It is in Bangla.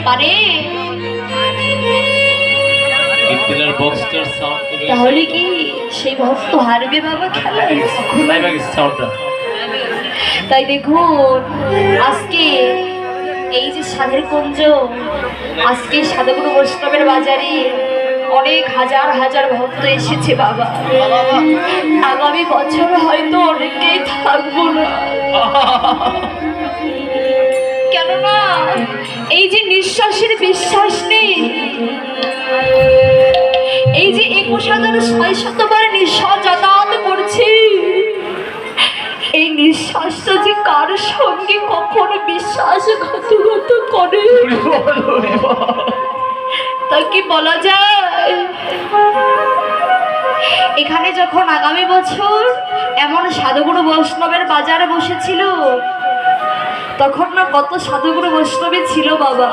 পারে তাহলে কি সেই ভক্ত হারবে বাবা খেলায়? তাই দেখুন আজকে এই যে সাধের কুঞ্জ, আজকে সাধুগুরু বৈষ্ণবের বাজারে অনেক হাজার হাজার ভক্ত এসেছে বাবা। আগামী বছর হয়তো অনেকেই থাকবো না, কেননা এই যে নিঃশ্বাসের বিশ্বাস নেই, এই যে 21,600 নিঃশ্বাস যাতায়াত করছি, এই নিঃশ্বাসটা যে কার সঙ্গে কখনো বিশ্বাসঘাতকতা করে তা কি বলা যায়? এখানে যখন আগামী বছর এমন সাধুগুরু বৈষ্ণবের বাজারে বসেছিল, তখন না কত সাধুগুরু বৈষ্ণবী ছিল বাবা।